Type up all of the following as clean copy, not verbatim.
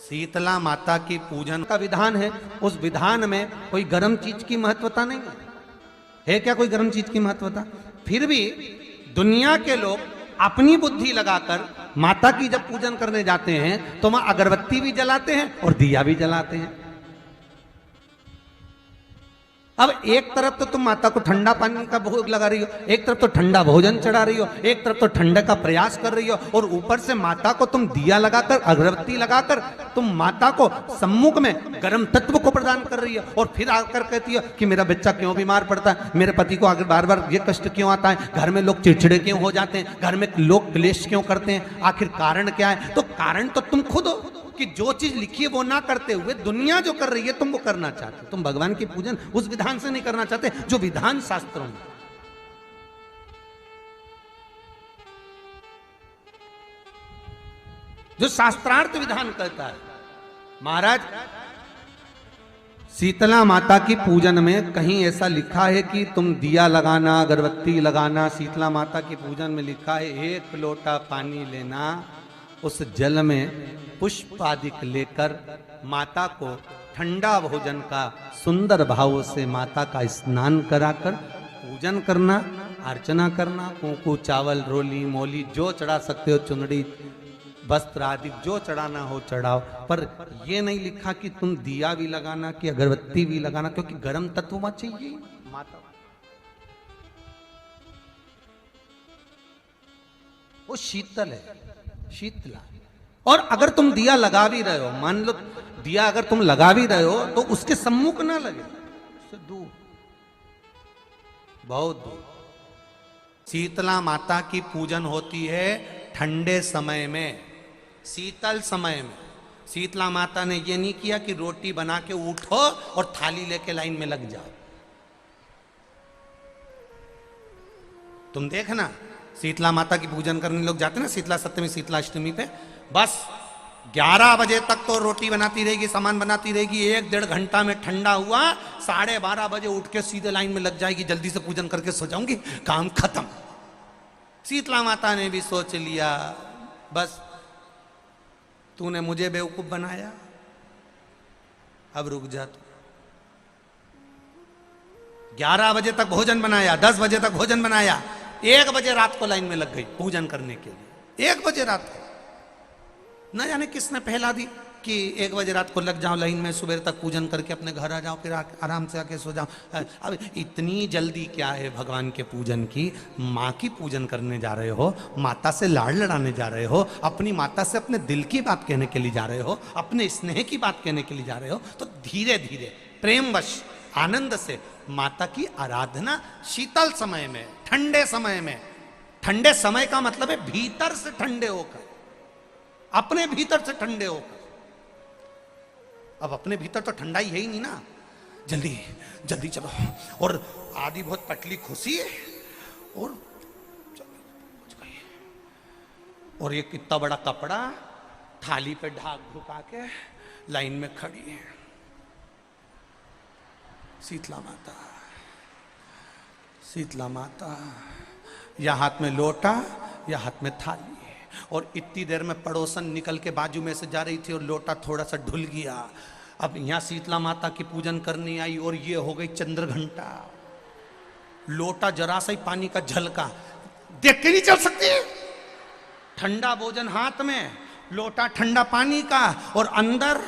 शीतला माता की पूजन का विधान है, उस विधान में कोई गर्म चीज की महत्वता नहीं है क्या? कोई गर्म चीज की महत्वता? फिर भी दुनिया के लोग अपनी बुद्धि लगाकर माता की जब पूजन करने जाते हैं तो वहां अगरबत्ती भी जलाते हैं और दिया भी जलाते हैं। अब एक तरफ तो तुम माता को ठंडा पानी का भोग लगा रही हो, एक तरफ तो ठंडा भोजन चढ़ा रही हो, एक तरफ तो ठंडा का प्रयास कर रही हो, और ऊपर से माता को तुम दिया लगाकर अगरबत्ती लगाकर तुम माता को सम्मुख में गर्म तत्व को प्रदान कर रही हो, और फिर आकर कहती हो कि मेरा बच्चा क्यों बीमार पड़ता है, मेरे पति को आगे बार बार ये कष्ट क्यों आता है, घर में लोग चिड़चिड़े क्यों हो जाते हैं, घर में लोग क्लेश क्यों करते हैं, आखिर कारण क्या है? तो कारण तो तुम खुद हो कि जो चीज लिखी है वो ना करते हुए दुनिया जो कर रही है तुम वो करना चाहते हो। तुम भगवान की पूजन उस विधान से नहीं करना चाहते जो विधान शास्त्रों में। जो शास्त्रार्थ विधान कहता है। महाराज, शीतला माता की पूजन में कहीं ऐसा लिखा है कि तुम दिया लगाना, अगरबत्ती लगाना? शीतला माता की पूजन में लिखा है 1 लोटा पानी लेना, उस जल में पुष्प आदि लेकर माता को ठंडा भोजन का सुंदर भाव से माता का स्नान कराकर पूजन करना, अर्चना करना, कुंकू, चावल, रोली, मोली जो चढ़ा सकते हो, चुनरी, वस्त्र आदि जो चढ़ाना हो चढ़ाओ। पर यह नहीं लिखा कि तुम दिया भी लगाना कि अगरबत्ती भी लगाना, क्योंकि गर्म तत्व वहां चाहिए माता। वो शीतल है, शीतला। और अगर तुम दिया लगा भी रहे हो, मान लो दिया अगर तुम लगा भी रहे हो तो उसके सम्मुख ना लगे, उससे दूर, बहुत दूर। शीतला माता की पूजन होती है ठंडे समय में, शीतल समय में। शीतला माता ने यह नहीं किया कि रोटी बना के उठो और थाली लेके लाइन में लग जाओ। तुम देखना, शीतला माता की पूजन करने लोग जाते ना शीतला सप्तमी, शीतला अष्टमी पे, बस 11 बजे तक तो रोटी बनाती रहेगी, सामान बनाती रहेगी, 1-1.5 घंटा में ठंडा हुआ, 12:30 बजे उठ के सीधे लाइन में लग जाएगी, जल्दी से पूजन करके सो जाऊंगी, काम खत्म। शीतला माता ने भी सोच लिया, बस तूने मुझे बेवकूफ बनाया, अब रुक जा तू। 11 बजे तक भोजन बनाया, 10 बजे तक भोजन बनाया, 1 बजे रात को लाइन में लग गई पूजन करने के लिए। 1 बजे रात को, न जाने किसने पहला दी कि 1 बजे रात को लग जाओ लाइन में, सुबह तक पूजन करके अपने घर आ जाओ, फिर आराम से आके सो जाओ। अब इतनी जल्दी क्या है भगवान के पूजन की? माँ की पूजन करने जा रहे हो, माता से लाड़ लड़ाने जा रहे हो, अपनी माता से अपने दिल की बात कहने के लिए जा रहे हो, अपने स्नेह की बात कहने के लिए जा रहे हो, तो धीरे धीरे प्रेमवश आनंद से माता की आराधना शीतल समय में, ठंडे समय में। ठंडे समय का मतलब है भीतर से ठंडे होकर, अपने भीतर से ठंडे होकर। अब अपने भीतर तो ठंडा ही है ही नहीं ना, जल्दी जल्दी चलो, और आदि बहुत पतली खुशी है, और और ये कितना बड़ा कपड़ा थाली पे ढाक ढुका के लाइन में खड़ी है शीतला माता। शीतला माता, या हाथ में लोटा या हाथ में थाली, और इतनी देर में पड़ोसन निकल के बाजू में से जा रही थी और लोटा थोड़ा सा ढुल गया। अब यहां शीतला माता की पूजन करनी आई और ये हो गई चंद्र घंटा। लोटा जरा सा ही पानी का झलका, देख के नहीं चल सकती। ठंडा भोजन हाथ में, लोटा ठंडा पानी का, और अंदर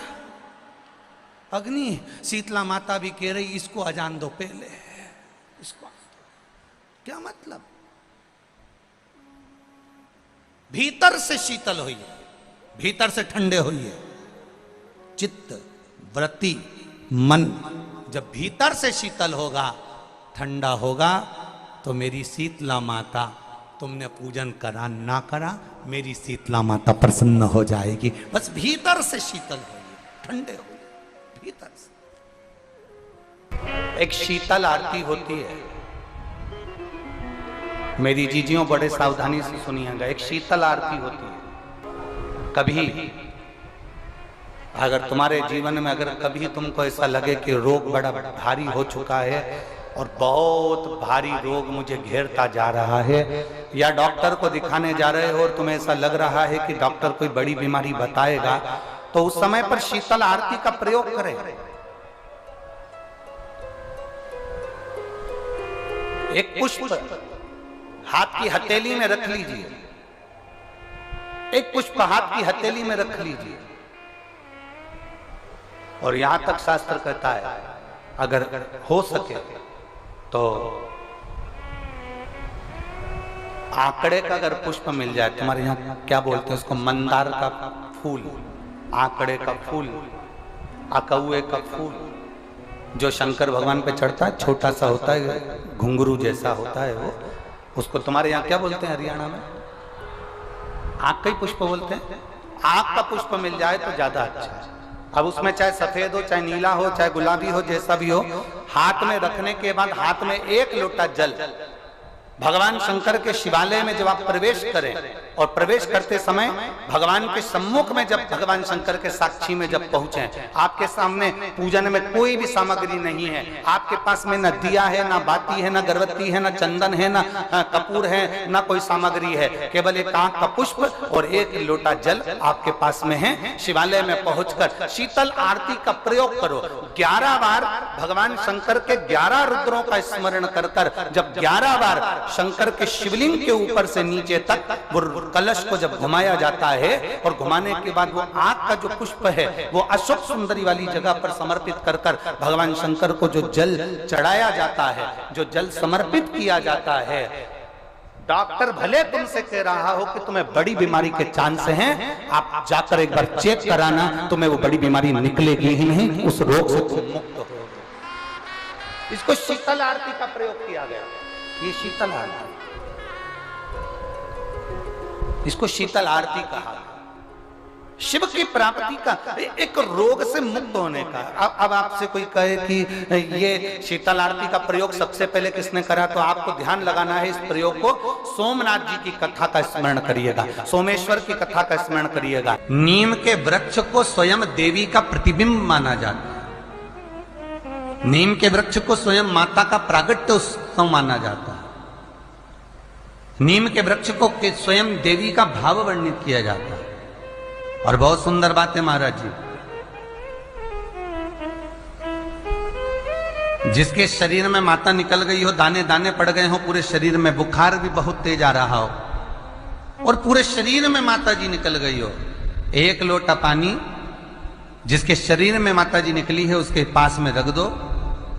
अग्नि। शीतला माता भी कह रही इसको अजान दो पहले, इसको। क्या मतलब? भीतर से शीतल होइए, भीतर से ठंडे होइए। चित्त, वृत्ति, मन जब भीतर से शीतल होगा, ठंडा होगा, तो मेरी शीतला माता, तुमने पूजन करा ना करा, मेरी शीतला माता प्रसन्न हो जाएगी। बस भीतर से शीतल होइए, ठंडे होइए भीतर से। एक शीतल आरती होती है, मेरी जीजियों बड़े सावधानी से सुनिएगा। एक शीतल आरती होती है। कभी अगर तुम्हारे जीवन में अगर कभी तुमको ऐसा लगे कि रोग बड़ा भारी हो चुका है और बहुत भारी रोग मुझे घेरता जा रहा है, या डॉक्टर को दिखाने जा रहे हो और तुम्हें ऐसा लग रहा है कि डॉक्टर कोई बड़ी बीमारी बताएगा, तो उस समय पर शीतल आरती का प्रयोग करें। एक पुष्प हाथ की हथेली में रख लीजिए, एक पुष्प हाथ की हथेली में रख लीजिए, और यहां तक शास्त्र कहता है अगर हो सके तो आंकड़े का अगर पुष्प मिल जाए, तुम्हारे यहाँ क्या बोलते हैं उसको, मंदार का फूल, आंकड़े का फूल, अकौए का फूल, जो शंकर भगवान पे चढ़ता है, छोटा सा होता है, घुंघरू जैसा होता है वो, उसको तुम्हारे यहाँ क्या बोलते हैं हरियाणा में? आंख का ही पुष्प बोलते हैं। आंख का पुष्प मिल जाए तो ज्यादा अच्छा है। अब उसमें चाहे सफेद हो, चाहे नीला हो, चाहे गुलाबी हो, जैसा भी हो, हाथ में रखने के बाद हाथ में एक लोटा जल, भगवान शंकर के शिवालय में जब आप प्रवेश करें, और प्रवेश करते समय भगवान के सम्मुख में जब भगवान शंकर के साक्षी में जब पहुंचे, आपके सामने पूजन में कोई भी सामग्री नहीं है, आपके पास में न दिया है, ना बाती है, ना गर्भवती है, ना चंदन है, ना कपूर है, ना कोई सामग्री है, केवल एक आंख का पुष्प और एक लोटा जल आपके पास में है। शिवालय में पहुंचकर शीतल आरती का प्रयोग करो। 11 बार भगवान शंकर के 11 रुद्रों का स्मरण कर कर जब 11 बार शंकर के शिवलिंग के ऊपर से नीचे तक वो कलश को जब घुमाया जाता है, और घुमाने के बाद वो आग का जो पुष्प है वो अशोक सुंदरी वाली जगह पर समर्पित कर कर भगवान शंकर को जो जल चढ़ाया जाता है, जो जल समर्पित किया जाता है, डॉक्टर भले तुमसे कह रहा हो कि तुम्हें बड़ी बीमारी के चांस हैं, आप जाकर एक बार चेक कराना, तुम्हें वो बड़ी बीमारी निकलेगी ही नहीं, उस रोग से तुम मुक्त हो। इसको शीतल आरती का प्रयोग किया गया। ये शीतल आरती, इसको शीतल आरती कहा। शिव की प्राप्ति का, एक रोग से मुक्त होने का। अब आपसे कोई कहे कि ये शीतल आरती का प्रयोग सबसे पहले किसने करा, तो आपको ध्यान लगाना है इस प्रयोग को। सोमनाथ जी की कथा का स्मरण करिएगा, सोमेश्वर की कथा का स्मरण करिएगा। नीम के वृक्ष को स्वयं देवी का प्रतिबिंब माना जाता है, नीम के वृक्ष को स्वयं माता का प्रागट्य उत्सव माना जाता है, नीम के वृक्ष को स्वयं देवी का भाव वर्णित किया जाता है। और बहुत सुंदर बात है महाराज जी, जिसके शरीर में माता निकल गई हो, दाने दाने पड़ गए हो पूरे शरीर में, बुखार भी बहुत तेज आ रहा हो, और पूरे शरीर में माता जी निकल गई हो, एक लोटा पानी जिसके शरीर में माता जी निकली है उसके पास में रख दो,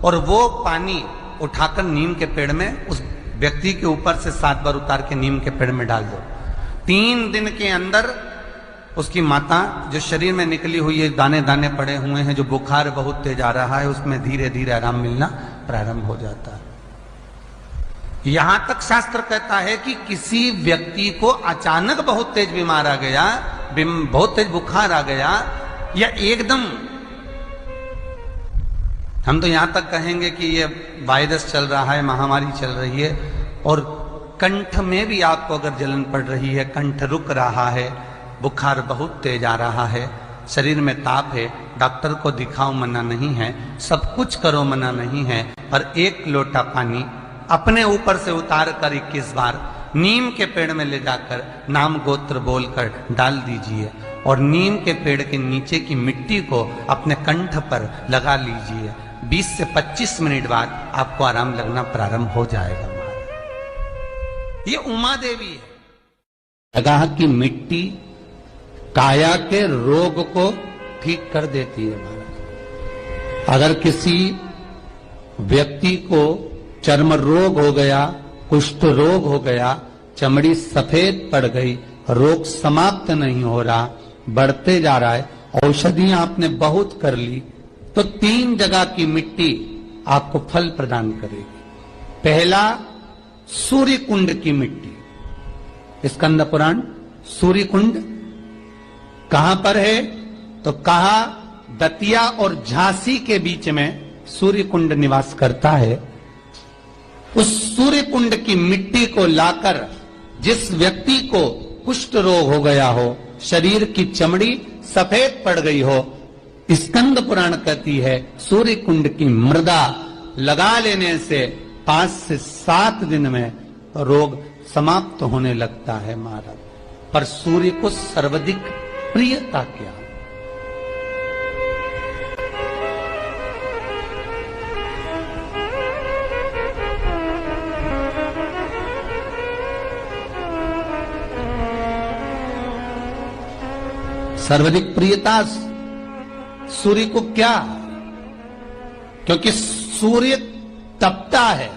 और वो पानी उठाकर नीम के पेड़ में उस व्यक्ति के ऊपर से 7 बार उतार के नीम के पेड़ में डाल दो। 3 दिन के अंदर उसकी माता जो शरीर में निकली हुई है, दाने दाने पड़े हुए हैं, जो बुखार बहुत तेज आ रहा है, उसमें धीरे धीरे आराम मिलना प्रारंभ हो जाता है। यहां तक शास्त्र कहता है कि किसी व्यक्ति को अचानक बहुत तेज बीमार आ गया, बहुत तेज बुखार आ गया, या एकदम, हम तो यहां तक कहेंगे कि ये वायरस चल रहा है, महामारी चल रही है, और कंठ में भी आपको अगर जलन पड़ रही है, कंठ रुक रहा है, बुखार बहुत तेज आ रहा है, शरीर में ताप है, डॉक्टर को दिखाओ मना नहीं है, सब कुछ करो मना नहीं है, पर एक लोटा पानी अपने ऊपर से उतार कर 21 बार नीम के पेड़ में ले जाकर नाम गोत्र बोलकर डाल दीजिए, और नीम के पेड़ के नीचे की मिट्टी को अपने कंठ पर लगा लीजिए। 20 से 25 मिनट बाद आपको आराम लगना प्रारंभ हो जाएगा। ये उमा देवी है। जगह की मिट्टी काया के रोग को ठीक कर देती है महाराज। अगर किसी व्यक्ति को चर्म रोग हो गया, कुष्ठ रोग हो गया, चमड़ी सफेद पड़ गई, रोग समाप्त नहीं हो रहा, बढ़ते जा रहा है, औषधियां आपने बहुत कर ली, तो 3 जगह की मिट्टी आपको फल प्रदान करेगी। पहला, सूर्य कुंड की मिट्टी। स्कंद पुराण सूर्य कुंड कहां पर है, तो कहा दतिया और झांसी के बीच में सूर्य कुंड निवास करता है। उस सूर्य कुंड की मिट्टी को लाकर जिस व्यक्ति को कुष्ठ रोग हो गया हो, शरीर की चमड़ी सफेद पड़ गई हो, स्कंद पुराण कहती है सूर्य कुंड की मृदा लगा लेने से 5 से 7 दिन में रोग समाप्त होने लगता है महाराज। पर सूर्य को सर्वाधिक प्रियता क्या, सर्वाधिक प्रियता सूर्य को क्या? क्योंकि सूर्य तपता है,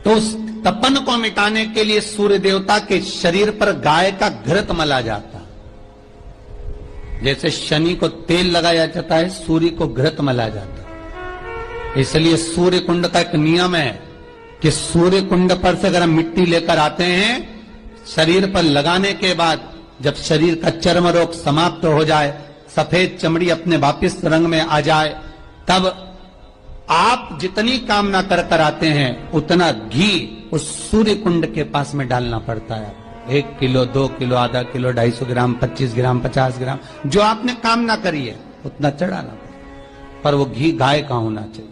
तो उस तपन को मिटाने के लिए सूर्य देवता के शरीर पर गाय का घृत मला जाता। जैसे शनि को तेल लगाया जाता है, सूर्य को घृत मला जाता। इसलिए सूर्य कुंड का एक नियम है कि सूर्य कुंड पर से अगर हम मिट्टी लेकर आते हैं, शरीर पर लगाने के बाद जब शरीर का चर्म रोग समाप्त हो जाए, सफेद चमड़ी अपने वापिस रंग में आ जाए, तब आप जितनी कामना कर कर आते हैं उतना घी उस सूर्य कुंड के पास में डालना पड़ता है। 1 किलो, 2 किलो, आधा किलो, 250 ग्राम, 25 ग्राम, 50 ग्राम, जो आपने कामना करी है उतना चढ़ाना पड़ता। पर वो घी गाय का होना चाहिए,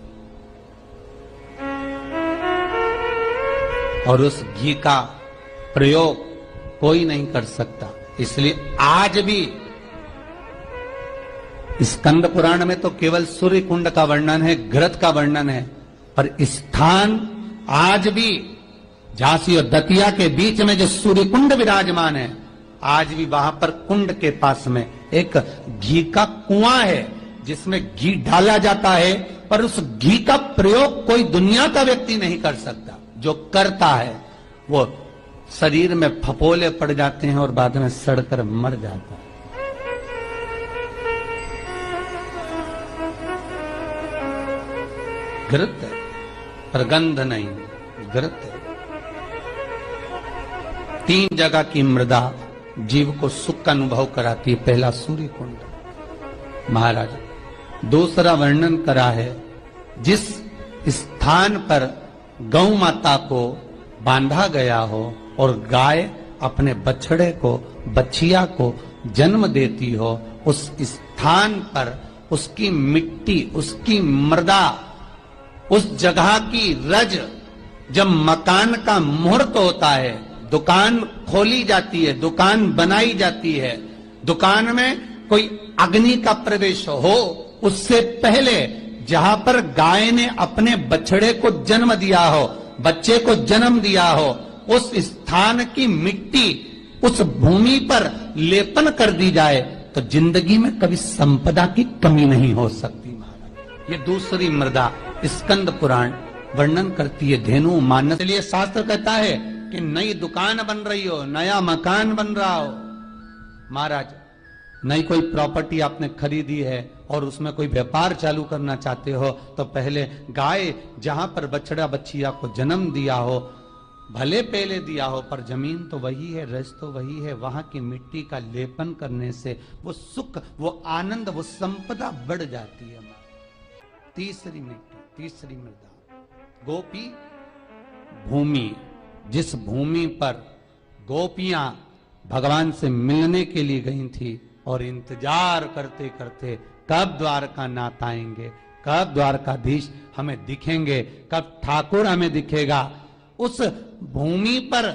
और उस घी का प्रयोग कोई नहीं कर सकता। इसलिए आज भी स्कंद पुराण में तो केवल सूर्य कुंड का वर्णन है, घृत का वर्णन है, पर स्थान आज भी झांसी और दतिया के बीच में जो सूर्य कुंड विराजमान है, आज भी वहां पर कुंड के पास में एक घी का कुआं है जिसमें घी डाला जाता है, पर उस घी का प्रयोग कोई दुनिया का व्यक्ति नहीं कर सकता। जो करता है वो शरीर में फपोले पड़ जाते हैं और बाद में सड़कर मर जाता है। घृत है, पर गंध नहीं, घृत है। 3 जगह की मृदा जीव को सुख का अनुभव कराती है। पहला सूर्य कुंड महाराज, दूसरा वर्णन करा है जिस स्थान पर गौ माता को बांधा गया हो और गाय अपने बछड़े को, बछिया को जन्म देती हो, उस स्थान पर उसकी मिट्टी, उसकी मृदा, उस जगह की रज, जब मकान का मुहूर्त होता है, दुकान खोली जाती है, दुकान बनाई जाती है, दुकान में कोई अग्नि का प्रवेश हो, उससे पहले जहां पर गाय ने अपने बछड़े को जन्म दिया हो, बच्चे को जन्म दिया हो, उस स्थान की मिट्टी उस भूमि पर लेपन कर दी जाए तो जिंदगी में कभी संपदा की कमी नहीं हो सकती महाराज। ये दूसरी मृदा स्कंद पुराण वर्णन करती है। धेनु मानस, इसलिए शास्त्र कहता है कि नई दुकान बन रही हो, नया मकान बन रहा हो महाराज, नई कोई प्रॉपर्टी आपने खरीदी है और उसमें कोई व्यापार चालू करना चाहते हो, तो पहले गाय जहां पर बछड़ा बछिया को जन्म दिया हो, भले पहले दिया हो, पर जमीन तो वही है, रस तो वही है, वहां की मिट्टी का लेपन करने से वो सुख, वो आनंद, वो संपदा बढ़ जाती है। तीसरी मिट्टी, तीसरी मृदा, गोपी भूमि, जिस भूमि पर गोपियां भगवान से मिलने के लिए गई थी और इंतजार करते करते कब द्वारका नाथ आएंगे, कब द्वारकाधीश हमें दिखेंगे, कब ठाकुर हमें दिखेगा, उस भूमि पर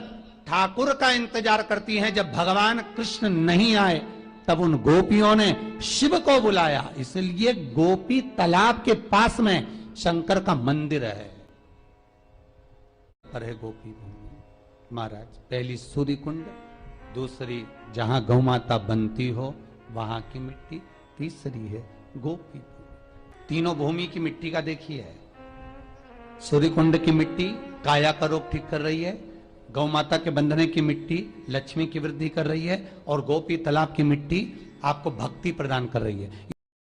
ठाकुर का इंतजार करती हैं। जब भगवान कृष्ण नहीं आए तब उन गोपियों ने शिव को बुलाया, इसलिए गोपी तालाब के पास में शंकर का मंदिर है। पर है गोपी भूमि महाराज, पहली सूर्य कुंड, दूसरी जहां गौ माता बनती हो वहां की मिट्टी, तीसरी है गोपी भूमि। तीनों भूमि की मिट्टी का देखिए है। सूर्य कुंड की मिट्टी काया का रोग ठीक कर रही है, गौ माता के बंधने की मिट्टी लक्ष्मी की वृद्धि कर रही है, और गोपी तालाब की मिट्टी आपको भक्ति प्रदान कर रही है।